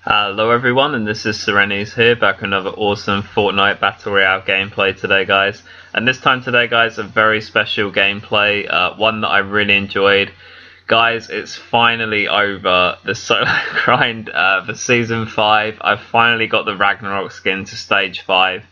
Hello everyone, and this is SeReNiiTYzZ here, back with another awesome Fortnite Battle Royale gameplay today, guys. And this time today, guys, a very special gameplay, one that I really enjoyed. Guys, it's finally over, the solo grind for Season 5. I've finally got the Ragnarok skin to Stage 5.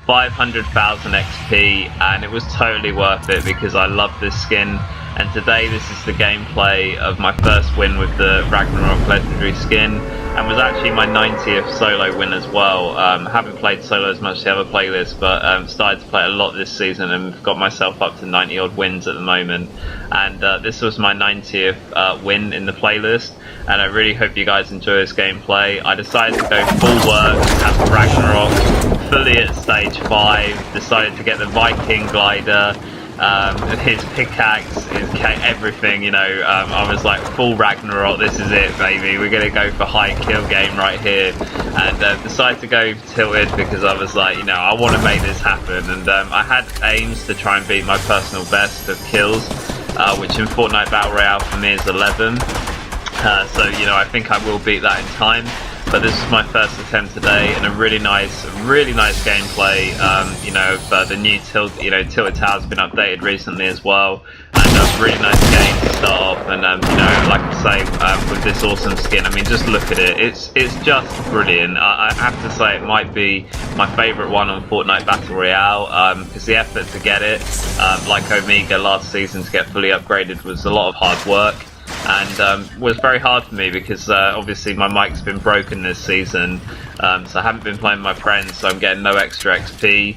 500,000 XP, and it was totally worth it because I love this skin. And today this is the gameplay of my first win with the Ragnarok legendary skin, and was actually my 90th solo win as well. Haven't played solo as much as the other playlist, but started to play a lot this season and got myself up to 90 odd wins at the moment. And this was my 90th win in the playlist, and I really hope you guys enjoy this gameplay. I decided to go full work, have Ragnarok fully at stage 5, decided to get the Viking glider, his pickaxe, his everything, you know. I was like, full Ragnarok, this is it, baby, we're gonna go for high kill game right here. And decided to go tilted because I was like, you know, I want to make this happen. And I had aims to try and beat my personal best of kills, which in Fortnite Battle Royale for me is 11. So, you know, I think I will beat that in time. But this is my first attempt today, and a really nice gameplay. You know, the new Tilted Tower's been updated recently as well, and a really nice game to start off. And you know, like I say, with this awesome skin, I mean, just look at it. It's just brilliant. I have to say, it might be my favourite one on Fortnite Battle Royale, because the effort to get it, like Omega last season, to get fully upgraded was a lot of hard work. And was very hard for me because obviously my mic's been broken this season, so I haven't been playing with my friends, so I'm getting no extra XP.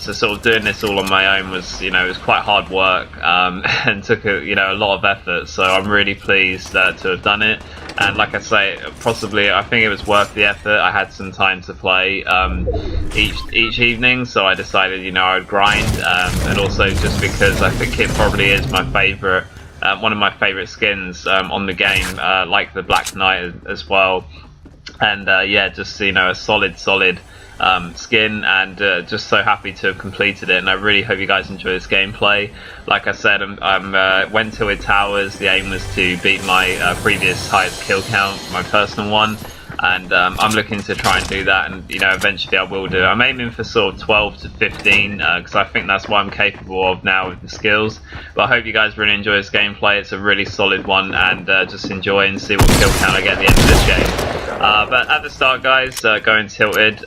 So sort of doing this all on my own was, you know, it was quite hard work, and took a lot of effort. So I'm really pleased to have done it. And like I say, possibly I think it was worth the effort. I had some time to play each evening, so I decided, you know, I would grind, and also just because I think it probably is my favourite. One of my favourite skins on the game, like the Black Knight as well. And yeah, just, you know, a solid skin, and just so happy to have completed it. And I really hope you guys enjoy this gameplay. Like I said, I went to Towers. The aim was to beat my previous highest kill count, my personal one. And I'm looking to try and do that, and you know, eventually I will do it. I'm aiming for sort of 12 to 15 because I think that's what I'm capable of now with the skills. But I hope you guys really enjoy this gameplay. It's a really solid one, and just enjoy and see what kill count I get at the end of this game. But at the start, guys, going tilted,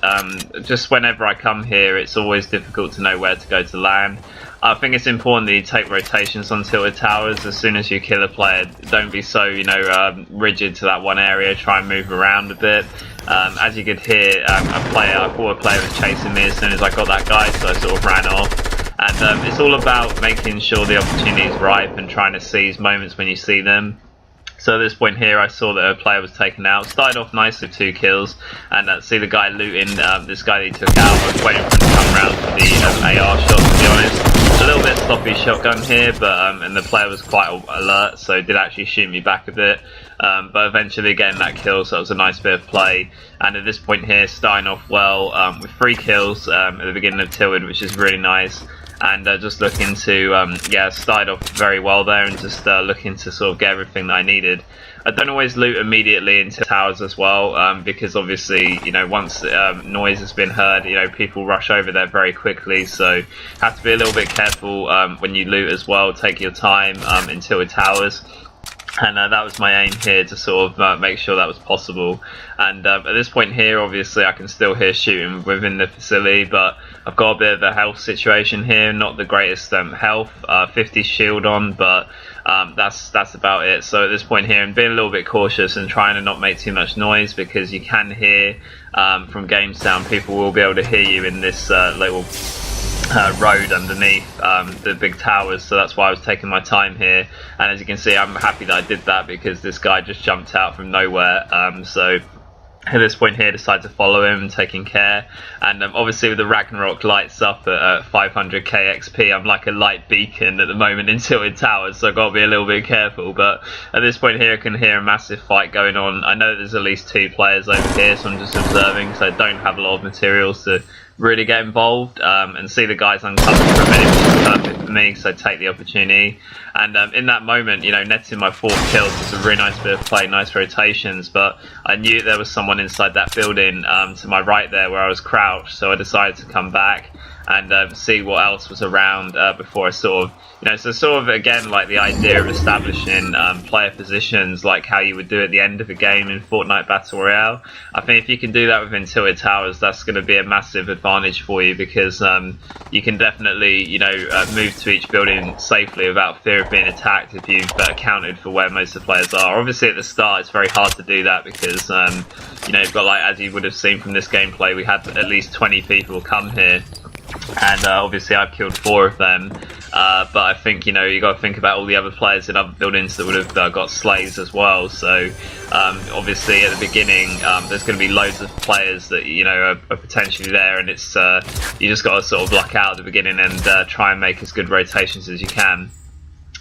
just whenever I come here, it's always difficult to know where to go to land. I think it's important that you take rotations on Tilted Towers. As soon as you kill a player, don't be so, you know, rigid to that one area. Try and move around a bit. As you could hear, I thought a player was chasing me as soon as I got that guy, so I sort of ran off. And it's all about making sure the opportunity is ripe and trying to seize moments when you see them. So at this point here, I saw that a player was taken out. Started off nice with 2 kills, and see the guy looting this guy that he took out. I was waiting for him to come around for the AR shot, to be honest. A little bit sloppy shotgun here, but and the player was quite alert, so did actually shoot me back a bit. But eventually getting that kill, so it was a nice bit of play. And at this point here, starting off well with 3 kills at the beginning of Tilted, which is really nice. And just looking to, yeah, started off very well there, and just looking to sort of get everything that I needed. I don't always loot immediately into towers as well, because obviously, you know, once noise has been heard, you know, people rush over there very quickly, so have to be a little bit careful when you loot as well. Take your time until the towers. And that was my aim here, to sort of make sure that was possible. And at this point here, obviously I can still hear shooting within the facility, but I've got a bit of a health situation here, not the greatest health, 50 shield on, but that's about it. So at this point here, I'm being a little bit cautious and trying to not make too much noise, because you can hear from game sound, people will be able to hear you in this little road underneath the big towers, so that's why I was taking my time here. And as you can see, I'm happy that I did that, because this guy just jumped out from nowhere. So at this point here, decided to follow him, taking care. And obviously with the Ragnarok lights up at 500k XP, I'm like a light beacon at the moment in Tilted Towers, so I've got to be a little bit careful. But at this point here, I can hear a massive fight going on. I know there's at least 2 players over here, so I'm just observing, so I don't have a lot of materials to really get involved and see the guys uncovered for a minute, which is perfect for me, so I take the opportunity. And in that moment, you know, netting my 4 kills was a really nice bit of play, nice rotations, but I knew there was someone inside that building to my right there where I was crouched, so I decided to come back and see what else was around before I sort of, you know, so sort of again like the idea of establishing player positions, like how you would do at the end of a game in Fortnite Battle Royale. I think if you can do that within tilted towers, that's going to be a massive advantage for you, because you can definitely, you know, move to each building safely without fear of being attacked if you've accounted for where most of the players are. Obviously at the start it's very hard to do that because you know, you've got, like, as you would have seen from this gameplay, we had at least 20 people come here. And obviously I've killed 4 of them, but I think, you know, you got to think about all the other players in other buildings that would have got slays as well. So obviously at the beginning there's going to be loads of players that, you know, are potentially there, and it's you just got to sort of luck out at the beginning and try and make as good rotations as you can.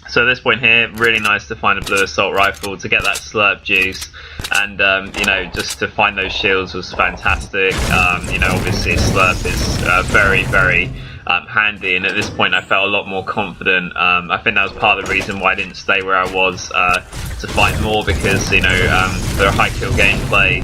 So at this point here, really nice to find a blue assault rifle, to get that slurp juice, and you know, just to find those shields was fantastic. You know, obviously slurp is very, very handy, and at this point I felt a lot more confident. I think that was part of the reason why I didn't stay where I was to fight more, because, you know, for high kill gameplay,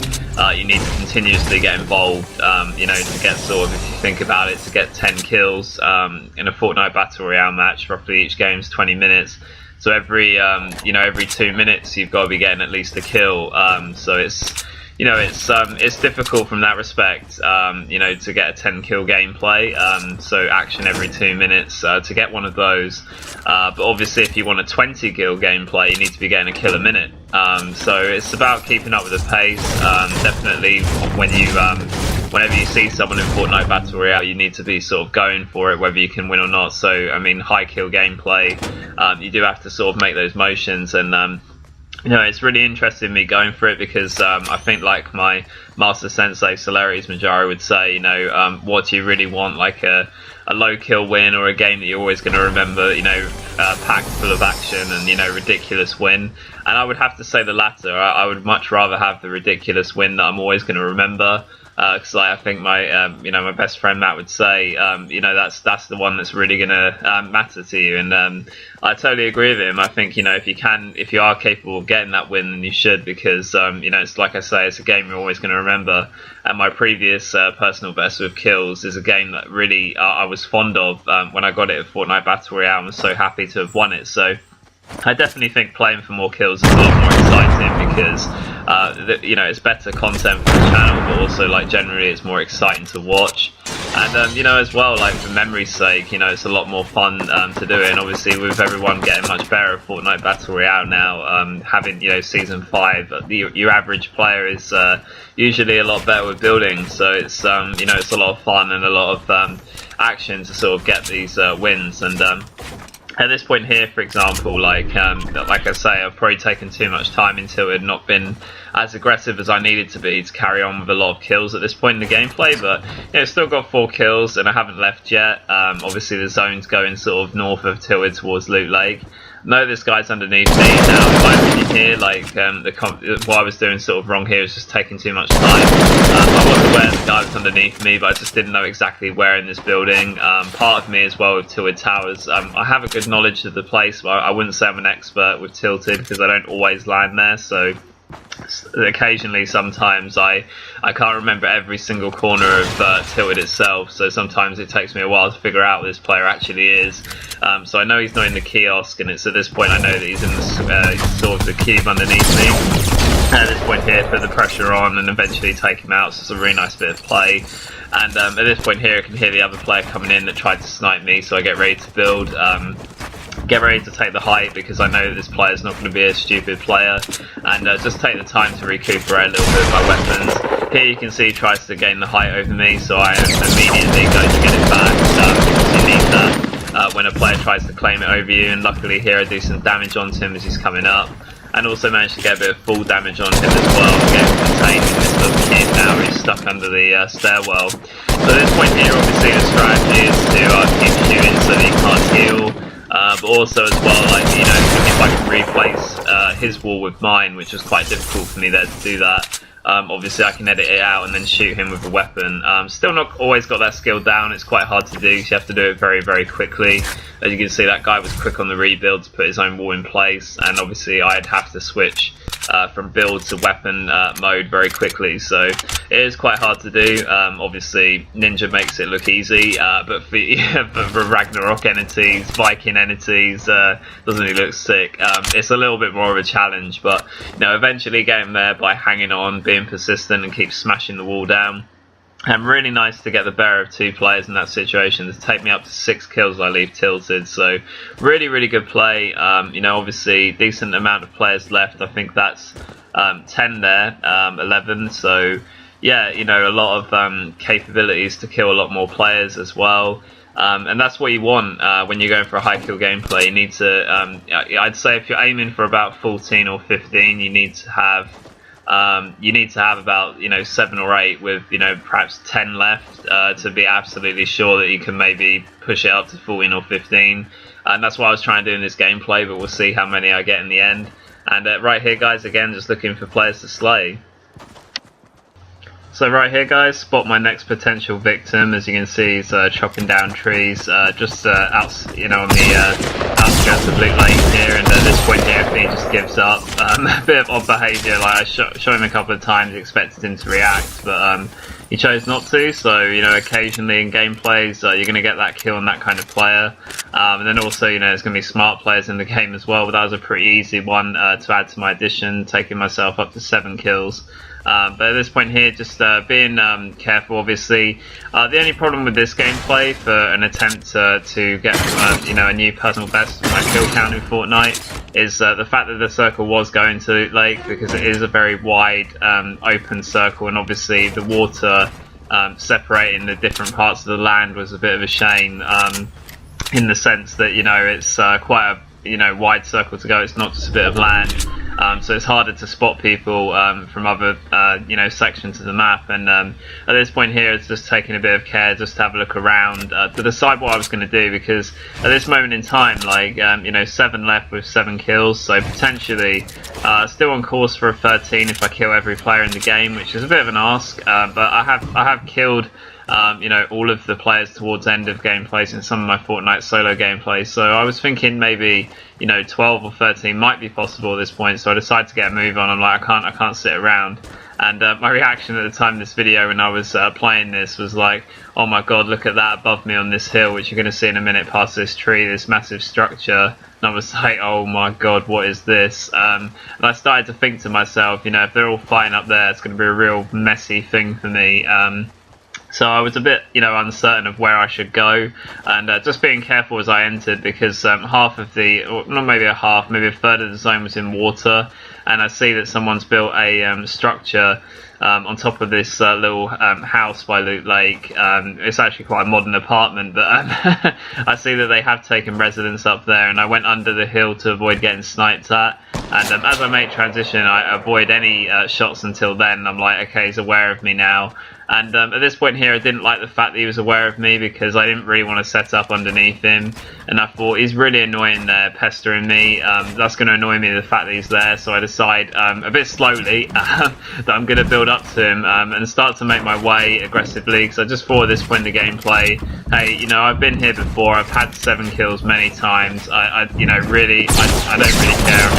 you need to continuously get involved, you know, to get sort of, if you think about it, to get 10 kills in a Fortnite Battle Royale match. Roughly each game's 20 minutes. So every, you know, every 2 minutes you've got to be getting at least a kill. So it's, you know, it's difficult from that respect, you know, to get a 10 kill gameplay. So action every 2 minutes to get one of those. But obviously if you want a 20 kill gameplay, you need to be getting a kill a minute. So it's about keeping up with the pace. Definitely when you whenever you see someone in Fortnite Battle Royale, you need to be sort of going for it, whether you can win or not. So I mean, high kill gameplay, you do have to sort of make those motions, and you know, it's really interested in me going for it, because I think, like my master sensei SeReNiiTYzZ would say, you know, what do you really want, like a low kill win, or a game that you're always going to remember, you know, packed full of action and, you know, ridiculous win? And I would have to say the latter. I would much rather have the ridiculous win that I'm always going to remember. Because like, I think my you know, my best friend Matt would say, you know, that's the one that's really gonna matter to you, and I totally agree with him. I think, you know, if you are capable of getting that win, then you should, because you know, it's like I say, it's a game you're always going to remember. And my previous personal best with kills is a game that really I was fond of when I got it at Fortnite Battle Royale, and was so happy to have won it. So I definitely think playing for more kills is a lot more exciting, because you know, it's better content for the channel, but also, like, generally it's more exciting to watch. And you know, as well, like, for memory's sake, you know, it's a lot more fun to do it. And obviously with everyone getting much better at Fortnite Battle Royale now, having, you know, season 5, your average player is usually a lot better with building, so it's you know, it's a lot of fun and a lot of action to sort of get these wins. And at this point here, for example, like I say, I've probably taken too much time into it and not been as aggressive as I needed to be to carry on with a lot of kills at this point in the gameplay. But you know, still got 4 kills and I haven't left yet. Obviously the zone's going sort of north of Tilted towards Loot Lake. No, this guy's underneath me now. In my opinion here, like, what I was doing sort of wrong here was just taking too much time. I wasn't aware the guy was underneath me, but I just didn't know exactly where in this building. Part of me as well with Tilted Towers, I have a good knowledge of the place, but I wouldn't say I'm an expert with Tilted, because I don't always land there. So occasionally, sometimes I can't remember every single corner of Tilted itself, so sometimes it takes me a while to figure out what this player actually is. So I know he's not in the kiosk, and it's at this point I know that he's in the sort of the cube underneath me. At this point here, put the pressure on and eventually take him out, so it's a really nice bit of play. And at this point here, I can hear the other player coming in that tried to snipe me, so I get ready to build. Get ready to take the height, because I know that this player is not going to be a stupid player, and just take the time to recuperate a little bit of my weapons. Here you can see he tries to gain the height over me, so I immediately go to get it back, because you need that when a player tries to claim it over you. And luckily here I do some damage onto him as he's coming up, and also managed to get a bit of full damage on him as well, and get him contained in this little cube now. He's stuck under the stairwell. So at this point here, obviously the strategy is to keep shooting so that he can't heal. But also as well, like, you know, if I can replace his wall with mine, which was quite difficult for me there to do that, Obviously I can edit it out and then shoot him with a weapon. Still not always got that skill down. It's quite hard to do, so you have to do it very, very quickly. As you can see, that guy was quick on the rebuild to put his own wall in place, and obviously I'd have to switch from build to weapon mode very quickly, so it is quite hard to do. Obviously Ninja makes it look easy, but for Ragnarok entities, Viking entities, doesn't he look sick? It's a little bit more of a challenge, but eventually getting there by hanging on, being persistent and keep smashing the wall down. And really nice to get the better of 2 players in that situation. To take me up to 6 kills, I leave tilted. So really, really good play. Obviously decent amount of players left. I think that's 10 there, 11. So yeah, a lot of capabilities to kill a lot more players as well. And that's what you want when you're going for a high kill gameplay. You need to, I'd say if you're aiming for about 14 or 15, you need to have about 7 or 8 with perhaps 10 left to be absolutely sure that you can maybe push it up to 14 or 15. And that's what I was trying to do in this gameplay, but we'll see how many I get in the end. And right here, guys, again, just looking for players to slay. So right here, guys, spot my next potential victim. As you can see, he's chopping down trees just out, on the outskirts of Loot Lake here. And at this point here, I think he just gives up. A bit of odd behaviour. Like I shot him a couple of times, expected him to react, but he chose not to. So occasionally in gameplays, you're going to get that kill on that kind of player. And then also, there's going to be smart players in the game as well. But that was a pretty easy one to add to my addition, taking myself up to 7 kills. But at this point here, just being careful, obviously. The only problem with this gameplay for an attempt to get a new personal best for my kill count in Fortnite is the fact that the circle was going to Loot Lake, because it is a very wide open circle, and obviously the water separating the different parts of the land was a bit of a shame, in the sense that it's quite a wide circle to go. It's not just a bit of land. So it's harder to spot people from other sections of the map, and at this point here it's just taking a bit of care just to have a look around to decide what I was going to do, because at this moment in time, 7 left with 7 kills, so potentially still on course for a 13 if I kill every player in the game, which is a bit of an ask, but I have killed all of the players towards the end of gameplays in some of my Fortnite solo gameplays, so I was thinking maybe 12 or 13 might be possible at this point, so I decided to get a move on. I'm like, I can't sit around. And my reaction at the time of this video when I was playing this was like, oh my god, look at that above me on this hill, which you're going to see in a minute past this tree, this massive structure. And I was like, oh my god, what is this? And I started to think to myself, if they're all fighting up there, it's going to be a real messy thing for me. So I was a bit, uncertain of where I should go, and just being careful as I entered, because half of the, or not maybe a half, maybe a third of the zone was in water, and I see that someone's built a structure on top of this little house by Loot Lake. It's actually quite a modern apartment, but I see that they have taken residence up there, and I went under the hill to avoid getting sniped at. And as I make transition, I avoid any shots until then. I'm like, okay, he's aware of me now. And at this point here, I didn't like the fact that he was aware of me, because I didn't really want to set up underneath him. And I thought, he's really annoying there, pestering me. That's going to annoy me, the fact that he's there. So I decide, a bit slowly, that I'm going to build up to him and start to make my way aggressively. Because I just thought at this point in the gameplay, hey, I've been here before. I've had 7 kills many times. I don't really care.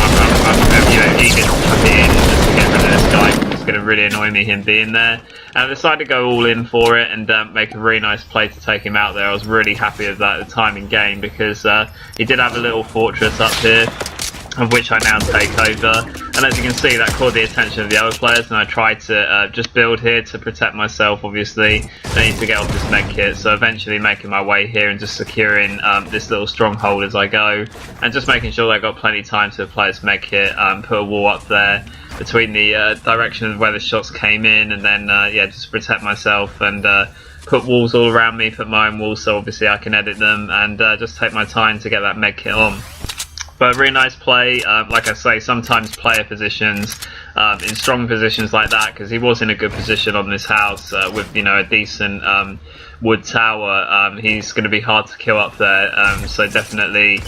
I'm eager to come in just to get rid of this guy. It's going to really annoy me, him being there. And I decided to go all in for it and make a really nice play to take him out there. I was really happy with that at the time in game, because he did have a little fortress up here, of which I now take over. And as you can see, that caught the attention of the other players, and I tried to just build here to protect myself, obviously. I need to get off this med kit, so eventually making my way here and just securing this little stronghold as I go, and just making sure that I got plenty of time to apply this med kit, put a wall up there between the direction of where the shots came in, and then just protect myself, and put walls all around me, put my own walls so obviously I can edit them, and just take my time to get that med kit on. But really nice play. Like I say, sometimes player positions in strong positions like that, because he was in a good position on this house with a decent wood tower. He's going to be hard to kill up there. So definitely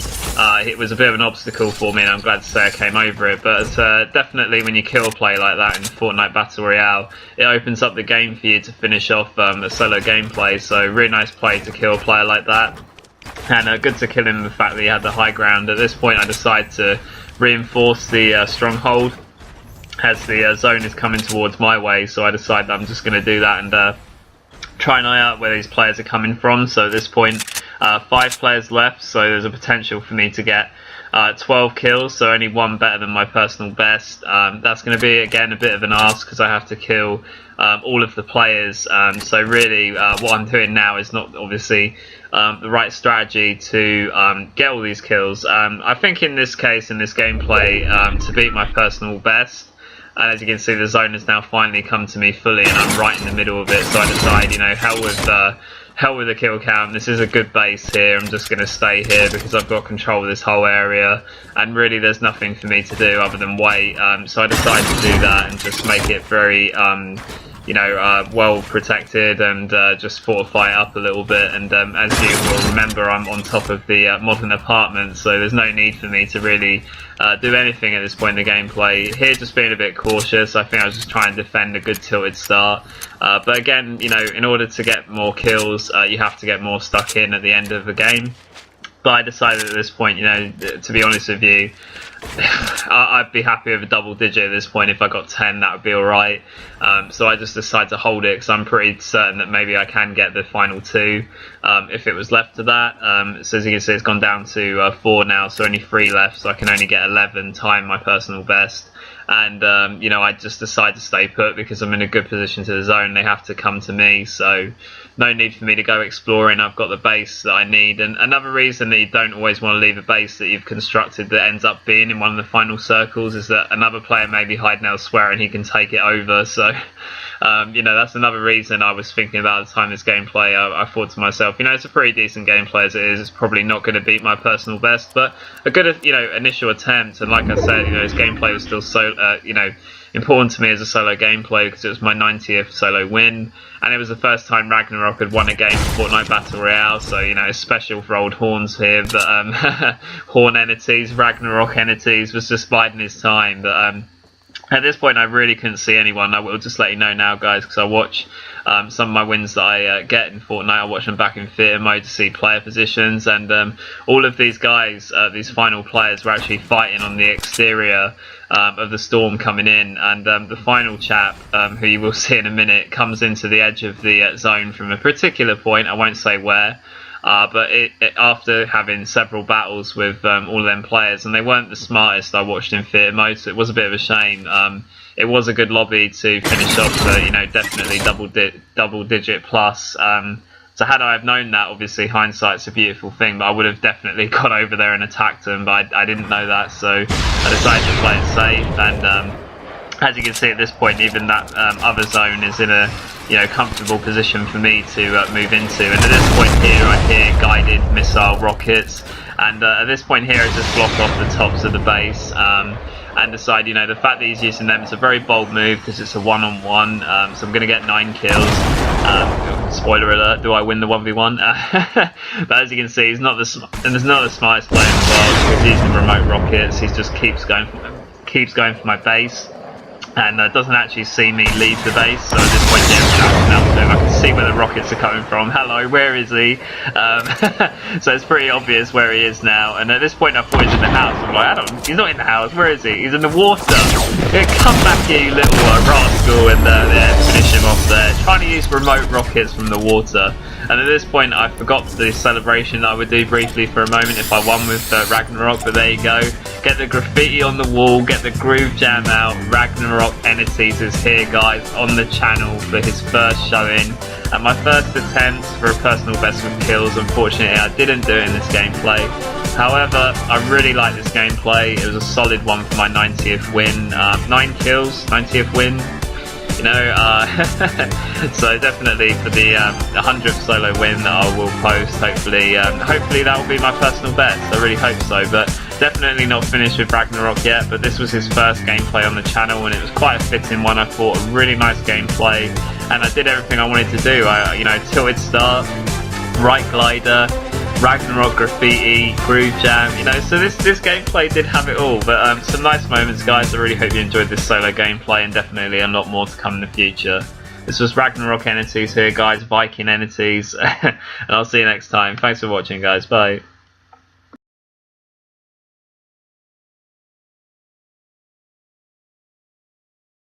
it was a bit of an obstacle for me, and I'm glad to say I came over it. But definitely when you kill a play like that in Fortnite Battle Royale, it opens up the game for you to finish off a solo gameplay. So really nice play to kill a player like that. And good to kill him the fact that he had the high ground. At this point I decide to reinforce the stronghold as the zone is coming towards my way, so I decide that I'm just going to do that and try and eye out where these players are coming from. So at this point 5 players left, so there's a potential for me to get 12 kills, so only one better than my personal best. That's going to be again a bit of an ask because I have to kill all of the players. So really what I'm doing now is not obviously the right strategy to get all these kills. I think in this case, in this gameplay, to beat my personal best, and as you can see the zone has now finally come to me fully and I'm right in the middle of it, so I decide, hell with the kill count, this is a good base here, I'm just going to stay here because I've got control of this whole area and really there's nothing for me to do other than wait. So I decide to do that and just make it very well protected and just fortify it up a little bit. And as you will remember, I'm on top of the modern apartment, so there's no need for me to really do anything at this point in the gameplay. Here just being a bit cautious, I think I was just trying to defend a good tilted start. But again, in order to get more kills, you have to get more stuck in at the end of the game. But I decided at this point, to be honest with you, I'd be happy with a double digit at this point. If I got 10, that would be alright. So I just decided to hold it because I'm pretty certain that maybe I can get the final 2 if it was left to that. So as you can see, it's gone down to 4 now, so only 3 left, so I can only get 11 time my personal best. And I just decide to stay put because I'm in a good position to the zone. They have to come to me, so no need for me to go exploring. I've got the base that I need. And another reason that you don't always want to leave a base that you've constructed that ends up being in one of the final circles is that another player may be hiding elsewhere and he can take it over. So that's another reason I was thinking about at the time this gameplay. I thought to myself, it's a pretty decent gameplay as it is. It's probably not going to beat my personal best, but a good initial attempt. And like I said, this gameplay was still so important to me as a solo gameplay because it was my 90th solo win, and it was the first time Ragnarok had won a game in Fortnite Battle Royale. So it's special for old horns here, but Horn Entities, Ragnarok Entities was just biding his time. But at this point I really couldn't see anyone. I will just let you know now, guys, because I watch some of my wins that I get in Fortnite. I watch them back in theatre mode to see player positions, and all of these guys, these final players, were actually fighting on the exterior of the storm coming in, and the final chap, who you will see in a minute, comes into the edge of the zone from a particular point. I won't say where. But after having several battles with all of them players, and they weren't the smartest, I watched in theatre mode, so it was a bit of a shame. It was a good lobby to finish off, so definitely double digit plus. So had I have known that, obviously hindsight's a beautiful thing, but I would have definitely got over there and attacked them, but I didn't know that, so I decided to play it safe. And as you can see at this point, even that other zone is in a comfortable position for me to move into. And at this point here, I hear guided missile rockets, and at this point here, I just block off the tops of the base and decide, the fact that he's using them is a very bold move because it's a one-on-one. So I'm going to get 9 kills. Spoiler alert: do I win the 1v1? But as you can see, he's not the smartest player in the world. He's using remote rockets. He just keeps going for my base, and doesn't actually see me leave the base. So at this point here, I can see where the rockets are coming from. Hello, where is he? So it's pretty obvious where he is now. And at this point I thought he's in the house. I'm like, he's not in the house. Where is he? He's in the water. Come back here, you little rascal, and finish him off there. Trying to use remote rockets from the water. And at this point I forgot the celebration that I would do briefly for a moment if I won with Ragnarok, but there you go. Get the graffiti on the wall, get the groove jam out. Ragnarok SeReNiiTYzZ is here, guys, on the channel for his first showing. And my first attempt for a personal best with kills. Unfortunately I didn't do it in this gameplay. However, I really like this gameplay. It was a solid one for my 90th win. 9 kills, 90th win. So definitely for the 100th solo win that I will post, hopefully that will be my personal best. I really hope so. But Definitely not finished with Ragnarok yet, but this was his first gameplay on the channel, and it was quite a fitting one. I thought a really nice gameplay, and I did everything I wanted to do. Tilted start, right glider, Ragnarok graffiti, groove jam, so this gameplay did have it all. But some nice moments, guys. I really hope you enjoyed this solo gameplay, and definitely a lot more to come in the future. This was Ragnarok SeReNiiTYzZ here, guys, Viking SeReNiiTYzZ, and I'll see you next time. Thanks for watching, guys. Bye.